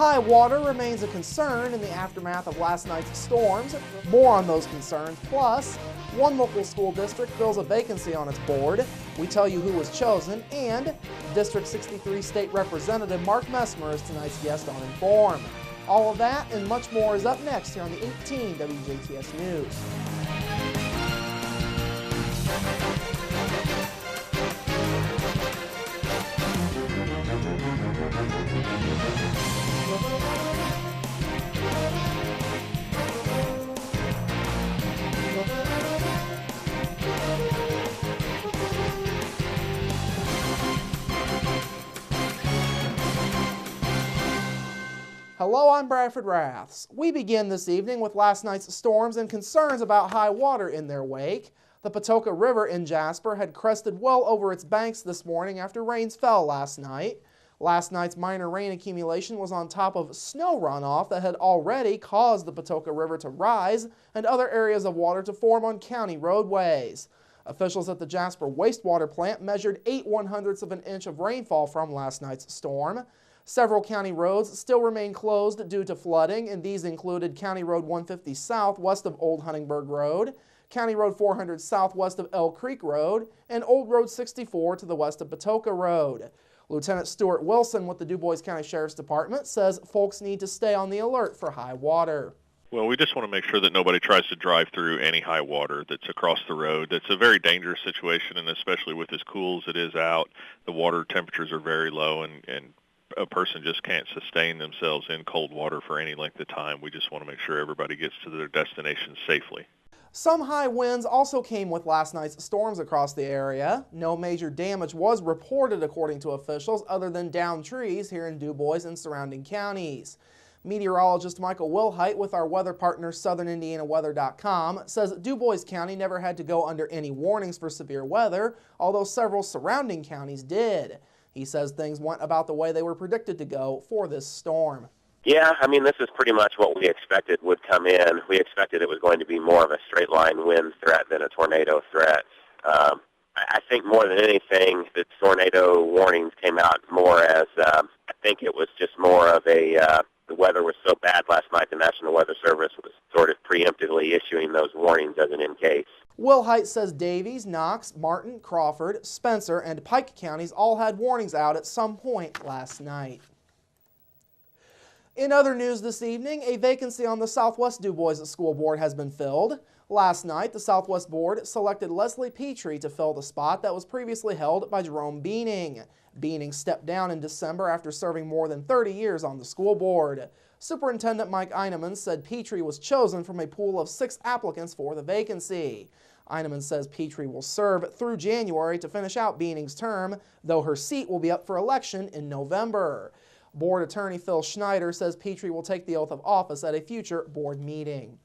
High water remains a concern in the aftermath of last night's storms. More on those concerns. Plus, one local school district fills a vacancy on its board. We tell you who was chosen, and District 63 State Representative Mark Messmer is tonight's guest on Inform. All of that and much more is up next here on the 18 WJTS News. Hello, I'm Bradford Raths. We begin this evening with last night's storms and concerns about high water in their wake. The Patoka River in Jasper had crested well over its banks this morning after rains fell last night. Last night's minor rain accumulation was on top of snow runoff that had already caused the Patoka River to rise and other areas of water to form on county roadways. Officials at the Jasper wastewater plant measured 8/100ths of an inch of rainfall from last night's storm. Several county roads still remain closed due to flooding, and these included County Road 150 south west of Old Huntingburg Road, County Road 400 southwest of Elk Creek Road, and Old Road 64 to the west of Patoka Road. Lieutenant Stuart Wilson with the Dubois County Sheriff's Department says folks need to stay on the alert for high water. Well, we just want to make sure that nobody tries to drive through any high water that's across the road. That's a very dangerous situation, and especially with as cool as it is out, the water temperatures are very low, and a person just can't sustain themselves in cold water for any length of time. We just want to make sure everybody gets to their destination safely. Some high winds also came with last night's storms across the area. No major damage was reported according to officials other than downed trees here in Dubois and surrounding counties. Meteorologist Michael Wilhite with our weather partner SouthernIndianaWeather.com says Dubois County never had to go under any warnings for severe weather, although several surrounding counties did. He says things went about the way they were predicted to go for this storm. Yeah, I mean, this is pretty much what we expected would come in. We expected it was going to be more of a straight line wind threat than a tornado threat. I think more than anything, the tornado warnings came out more as, I think it was just more of the weather was so bad last night, the National Weather Service was sort of preemptively issuing those warnings as an in case. Wilhite says Davies, Knox, Martin, Crawford, Spencer, and Pike counties all had warnings out at some point last night. In other news this evening, a vacancy on the Southwest Dubois School Board has been filled. Last night, the Southwest Board selected Leslie Petrie to fill the spot that was previously held by Jerome Beaning. Beaning stepped down in December after serving more than 30 years on the school board. Superintendent Mike Eineman said Petrie was chosen from a pool of 6 applicants for the vacancy. Eineman says Petrie will serve through January to finish out Beaning's term, though her seat will be up for election in November. Board Attorney Phil Schneider says Petrie will take the oath of office at a future board meeting.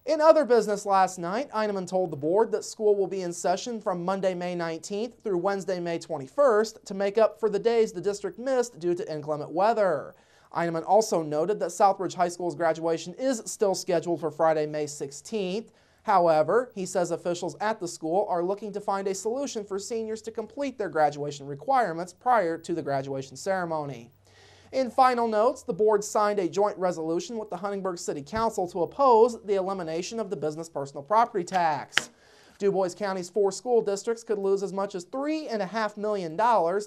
In other business last night, Eineman told the board that school will be in session from Monday, May 19th through Wednesday, May 21st to make up for the days the district missed due to inclement weather. Eineman also noted that Southbridge High School's graduation is still scheduled for Friday, May 16th. However, he says officials at the school are looking to find a solution for seniors to complete their graduation requirements prior to the graduation ceremony. In final notes, the board signed a joint resolution with the Huntingburg City Council to oppose the elimination of the business personal property tax. Dubois County's 4 school districts could lose as much as $3.5 million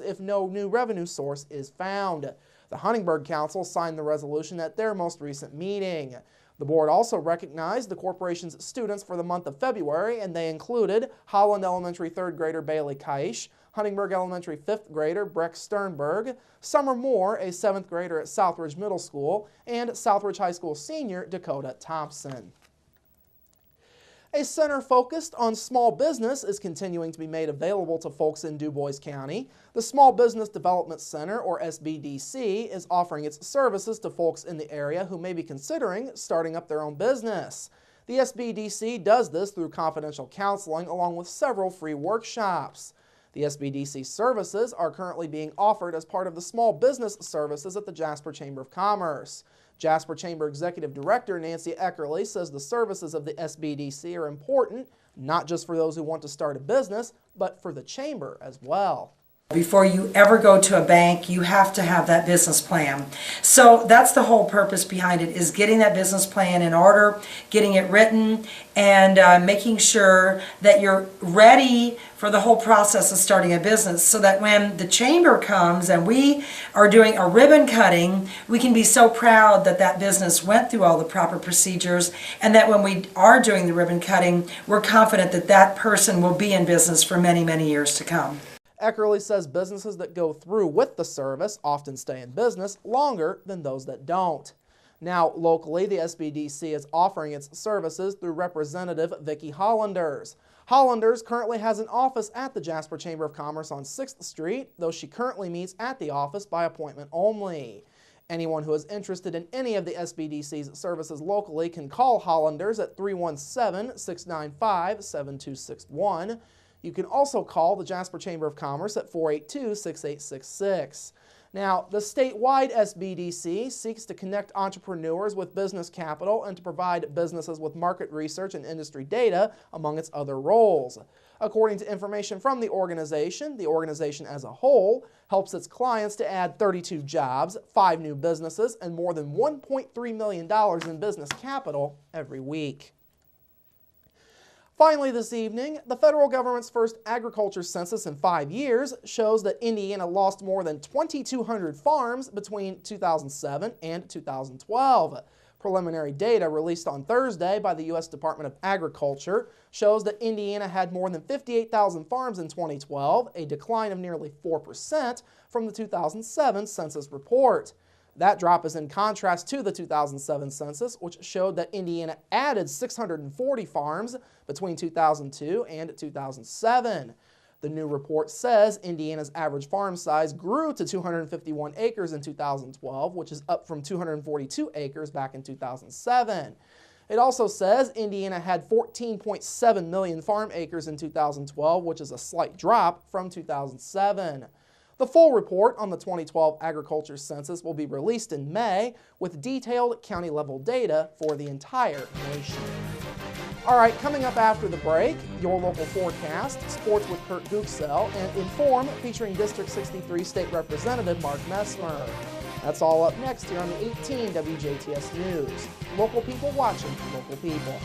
if no new revenue source is found. The Huntingburg Council signed the resolution at their most recent meeting. The board also recognized the corporation's students for the month of February, and they included Holland Elementary 3rd grader Bailey Keish, Huntingburg Elementary 5th grader Breck Sternberg, Summer Moore, a 7th grader at Southridge Middle School, and Southridge High School senior Dakota Thompson. A center focused on small business is continuing to be made available to folks in Dubois County. The Small Business Development Center, or SBDC, is offering its services to folks in the area who may be considering starting up their own business. The SBDC does this through confidential counseling along with several free workshops. The SBDC services are currently being offered as part of the Small Business Services at the Jasper Chamber of Commerce. Jasper Chamber Executive Director Nancy Eckerly says the services of the SBDC are important, not just for those who want to start a business, but for the Chamber as well. Before you ever go to a bank, you have to have that business plan. So that's the whole purpose behind it, is getting that business plan in order, getting it written, and making sure that you're ready for the whole process of starting a business, so that when the chamber comes and we are doing a ribbon cutting, we can be so proud that that business went through all the proper procedures, and that when we are doing the ribbon cutting, we're confident that that person will be in business for many, many years to come. Eckerly says businesses that go through with the service often stay in business longer than those that don't. Now, locally, the SBDC is offering its services through Representative Vicki Hollanders. Hollanders currently has an office at the Jasper Chamber of Commerce on 6th Street, though she currently meets at the office by appointment only. Anyone who is interested in any of the SBDC's services locally can call Hollanders at 317-695-7261. You can also call the Jasper Chamber of Commerce at 482-6866. Now, the statewide SBDC seeks to connect entrepreneurs with business capital and to provide businesses with market research and industry data, among its other roles. According to information from the organization as a whole helps its clients to add 32 jobs, 5 new businesses, and more than $1.3 million in business capital every week. Finally this evening, the federal government's first agriculture census in 5 years shows that Indiana lost more than 2,200 farms between 2007 and 2012. Preliminary data released on Thursday by the U.S. Department of Agriculture shows that Indiana had more than 58,000 farms in 2012, a decline of nearly 4% from the 2007 census report. That drop is in contrast to the 2007 census, which showed that Indiana added 640 farms between 2002 and 2007. The new report says Indiana's average farm size grew to 251 acres in 2012, which is up from 242 acres back in 2007. It also says Indiana had 14.7 million farm acres in 2012, which is a slight drop from 2007. The full report on the 2012 agriculture census will be released in May with detailed county-level data for the entire nation. All right, coming up after the break, your local forecast, sports with Kurt Gooksell, and Inform featuring District 63 State Representative Mark Messmer. That's all up next here on the 18 WJTS News. Local people watching local people.